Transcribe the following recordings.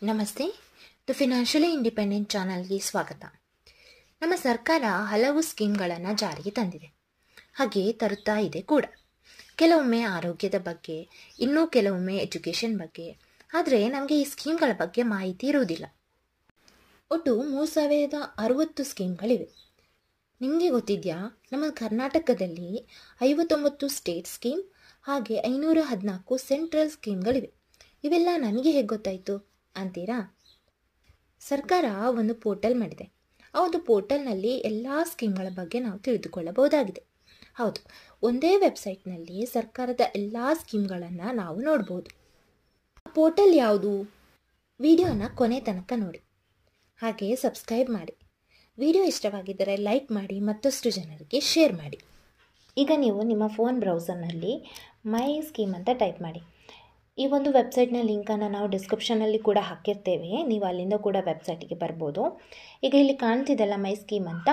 ನಮಸ್ತೆ. The financially independent ಚಾನಲ್ಗೆ ಸ್ವಾಗತ. ನಮ್ಮ ಸರ್ಕಾರ ಹಲವು ಸ್ಕೀಮ್ಗಳನ್ನು ಜಾರಿಗೆ ತಂದಿದೆ, ಹಾಗೆ ತರುತ್ತಾ ಇದೆ ಕೂಡ. ಕೆಲವೊಮ್ಮೆ ಆರೋಗ್ಯದ ಬಗ್ಗೆ, ಇನ್ನೂ ಕೆಲವೊಮ್ಮೆ ಎಜುಕೇಷನ್ ಬಗ್ಗೆ. ಆದರೆ ನಮಗೆ ಈ ಸ್ಕೀಮ್ಗಳ ಬಗ್ಗೆ ಮಾಹಿತಿ ಇರುವುದಿಲ್ಲ. ಒಟ್ಟು 3060 ಸ್ಕೀಮ್ಗಳಿವೆ. ನಿಮಗೆ ಗೊತ್ತಿದೆಯಾ, ನಮ್ಮ ಕರ್ನಾಟಕದಲ್ಲಿ 59 ಸ್ಟೇಟ್ ಸ್ಕೀಮ್ ಹಾಗೆ 514 ಸೆಂಟ್ರಲ್ ಸ್ಕೀಮ್ಗಳಿವೆ. ಇವೆಲ್ಲ ನನಗೆ ಹೇಗೆ ಗೊತ್ತಾಯಿತು ಅಂತೀರಾ? ಸರ್ಕಾರ ಒಂದು ಪೋರ್ಟಲ್ ಮಾಡಿದೆ. ಆ ಒಂದು ಪೋರ್ಟಲ್ನಲ್ಲಿ ಎಲ್ಲ ಸ್ಕೀಮ್ಗಳ ಬಗ್ಗೆ ನಾವು ತಿಳಿದುಕೊಳ್ಳಬಹುದಾಗಿದೆ. ಹೌದು, ಒಂದೇ ವೆಬ್ಸೈಟ್ನಲ್ಲಿ ಸರ್ಕಾರದ ಎಲ್ಲ ಸ್ಕೀಮ್ಗಳನ್ನು ನಾವು ನೋಡ್ಬೋದು. ಪೋರ್ಟಲ್ ಯಾವುದು? ವಿಡಿಯೋನ ಕೊನೆ ತನಕ ನೋಡಿ, ಹಾಗೆ ಸಬ್ಸ್ಕ್ರೈಬ್ ಮಾಡಿ. ವಿಡಿಯೋ ಇಷ್ಟವಾಗಿದ್ದರೆ ಲೈಕ್ ಮಾಡಿ, ಮತ್ತಷ್ಟು ಜನರಿಗೆ ಶೇರ್ ಮಾಡಿ. ಈಗ ನೀವು ನಿಮ್ಮ ಫೋನ್ ಬ್ರೌಸರ್ನಲ್ಲಿ ಮೈ ಸ್ಕೀಮ್ ಅಂತ ಟೈಪ್ ಮಾಡಿ. ಈ ಒಂದು ವೆಬ್ಸೈಟ್ನ ಲಿಂಕನ್ನು ನಾವು ಡಿಸ್ಕ್ರಿಪ್ಷನಲ್ಲಿ ಕೂಡ ಹಾಕಿರ್ತೇವೆ, ನೀವು ಅಲ್ಲಿಂದ ಕೂಡ ವೆಬ್ಸೈಟಿಗೆ ಬರ್ಬೋದು. ಈಗ ಇಲ್ಲಿ ಕಾಣ್ತಿದ್ದಲ್ಲ ಮೈ ಸ್ಕೀಮ್ ಅಂತ,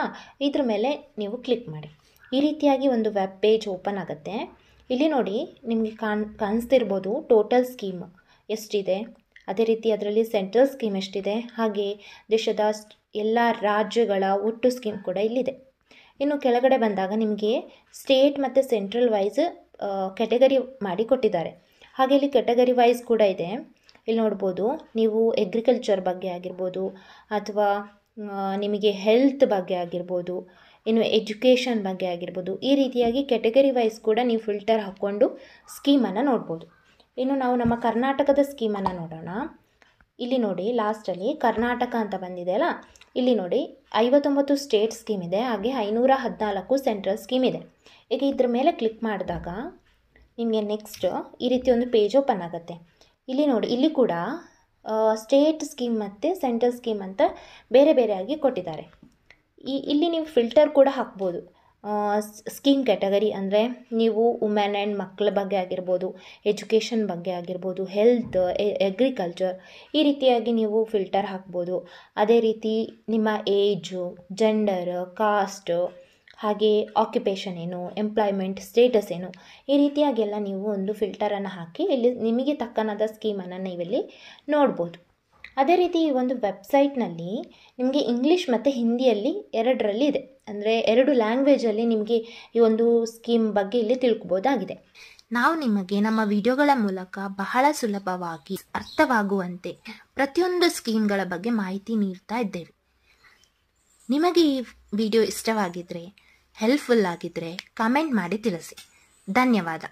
ಇದ್ರ ಮೇಲೆ ನೀವು ಕ್ಲಿಕ್ ಮಾಡಿ. ಈ ರೀತಿಯಾಗಿ ಒಂದು ವೆಬ್ ಪೇಜ್ ಓಪನ್ ಆಗುತ್ತೆ. ಇಲ್ಲಿ ನೋಡಿ, ನಿಮಗೆ ಕಾಣಿಸ್ತಿರ್ಬೋದು ಟೋಟಲ್ ಸ್ಕೀಮ್ ಎಷ್ಟಿದೆ, ಅದೇ ರೀತಿ ಅದರಲ್ಲಿ ಸೆಂಟ್ರಲ್ ಸ್ಕೀಮ್ ಎಷ್ಟಿದೆ, ಹಾಗೆ ದೇಶದ ಎಲ್ಲ ರಾಜ್ಯಗಳ ಒಟ್ಟು ಸ್ಕೀಮ್ ಕೂಡ ಇಲ್ಲಿದೆ. ಇನ್ನು ಕೆಳಗಡೆ ಬಂದಾಗ ನಿಮಗೆ ಸ್ಟೇಟ್ ಮತ್ತು ಸೆಂಟ್ರಲ್ ವೈಸ್ ಕ್ಯಾಟಗರಿ ಮಾಡಿ ಕೊಟ್ಟಿದ್ದಾರೆ. ಹಾಗೆ ಇಲ್ಲಿ ಕ್ಯಾಟಗರಿ ವೈಸ್ ಕೂಡ ಇದೆ. ಇಲ್ಲಿ ನೋಡ್ಬೋದು ನೀವು ಅಗ್ರಿಕಲ್ಚರ್ ಬಗ್ಗೆ ಆಗಿರ್ಬೋದು, ಅಥವಾ ನಿಮಗೆ ಹೆಲ್ತ್ ಬಗ್ಗೆ ಆಗಿರ್ಬೋದು, ಇನ್ನು ಎಜುಕೇಷನ್ ಬಗ್ಗೆ ಆಗಿರ್ಬೋದು. ಈ ರೀತಿಯಾಗಿ ಕ್ಯಾಟಗರಿ ವೈಸ್ ಕೂಡ ನೀವು ಫಿಲ್ಟರ್ ಹಾಕ್ಕೊಂಡು ಸ್ಕೀಮನ್ನು ನೋಡ್ಬೋದು. ಇನ್ನು ನಾವು ನಮ್ಮ ಕರ್ನಾಟಕದ ಸ್ಕೀಮನ್ನು ನೋಡೋಣ. ಇಲ್ಲಿ ನೋಡಿ, ಲಾಸ್ಟಲ್ಲಿ ಕರ್ನಾಟಕ ಅಂತ ಬಂದಿದೆ ಅಲ್ಲ, ಇಲ್ಲಿ ನೋಡಿ 59 ಸ್ಟೇಟ್ ಸ್ಕೀಮ್ ಇದೆ, ಹಾಗೆ 514 ಸೆಂಟ್ರಲ್ ಸ್ಕೀಮ್ ಇದೆ. ಈಗ ಇದ್ರ ಮೇಲೆ ಕ್ಲಿಕ್ ಮಾಡಿದಾಗ ನಿಮಗೆ ನೆಕ್ಸ್ಟ್ ಈ ರೀತಿ ಒಂದು ಪೇಜ್ ಓಪನ್ ಆಗುತ್ತೆ. ಇಲ್ಲಿ ನೋಡಿ, ಇಲ್ಲಿ ಕೂಡ ಸ್ಟೇಟ್ ಸ್ಕೀಮ್ ಮತ್ತು ಸೆಂಟ್ರಲ್ ಸ್ಕೀಮ್ ಅಂತ ಬೇರೆ ಬೇರೆಯಾಗಿ ಕೊಟ್ಟಿದ್ದಾರೆ. ಇಲ್ಲಿ ನೀವು ಫಿಲ್ಟರ್ ಕೂಡ ಹಾಕ್ಬೋದು. ಸ್ಕೀಮ್ ಕ್ಯಾಟಗರಿ ಅಂದರೆ ನೀವು ವುಮೆನ್ ಆ್ಯಂಡ್ ಮಕ್ಕಳ ಬಗ್ಗೆ ಆಗಿರ್ಬೋದು, ಎಜುಕೇಷನ್ ಬಗ್ಗೆ ಆಗಿರ್ಬೋದು, ಹೆಲ್ತ್, ಅಗ್ರಿಕಲ್ಚರ್, ಈ ರೀತಿಯಾಗಿ ನೀವು ಫಿಲ್ಟರ್ ಹಾಕ್ಬೋದು. ಅದೇ ರೀತಿ ನಿಮ್ಮ ಏಜು, ಜೆಂಡರ್, ಕಾಸ್ಟ್, ಹಾಗೆ ಆಕ್ಯುಪೇಷನ್ ಏನು, ಎಂಪ್ಲಾಯ್ಮೆಂಟ್ ಸ್ಟೇಟಸ್ ಏನು, ಈ ರೀತಿಯಾಗೆಲ್ಲ ನೀವು ಒಂದು ಫಿಲ್ಟರನ್ನು ಹಾಕಿ ಇಲ್ಲಿ ನಿಮಗೆ ತಕ್ಕನಾದ ಸ್ಕೀಮನ್ನು ನೀವಿಲ್ಲಿ ನೋಡ್ಬೋದು. ಅದೇ ರೀತಿ ಈ ಒಂದು ವೆಬ್ಸೈಟ್ನಲ್ಲಿ ನಿಮಗೆ ಇಂಗ್ಲೀಷ್ ಮತ್ತು ಹಿಂದಿಯಲ್ಲಿ ಎರಡರಲ್ಲಿ ಇದೆ, ಅಂದರೆ 2 ಲ್ಯಾಂಗ್ವೇಜಲ್ಲಿ ನಿಮಗೆ ಈ ಒಂದು ಸ್ಕೀಮ್ ಬಗ್ಗೆ ಇಲ್ಲಿ ತಿಳ್ಕೊಬೋದಾಗಿದೆ. ನಾವು ನಿಮಗೆ ನಮ್ಮ ವಿಡಿಯೋಗಳ ಮೂಲಕ ಬಹಳ ಸುಲಭವಾಗಿ ಅರ್ಥವಾಗುವಂತೆ ಪ್ರತಿಯೊಂದು ಸ್ಕೀಮ್ಗಳ ಬಗ್ಗೆ ಮಾಹಿತಿ ನೀಡ್ತಾ ಇದ್ದೇವೆ. ನಿಮಗೆ ಈ ವಿಡಿಯೋ ಇಷ್ಟವಾಗಿದ್ದರೆ, ಹೆಲ್ಪ್ಫುಲ್ ಆಗಿದ್ದರೆ ಕಮೆಂಟ್ ಮಾಡಿ ತಿಳಿಸಿ. ಧನ್ಯವಾದ.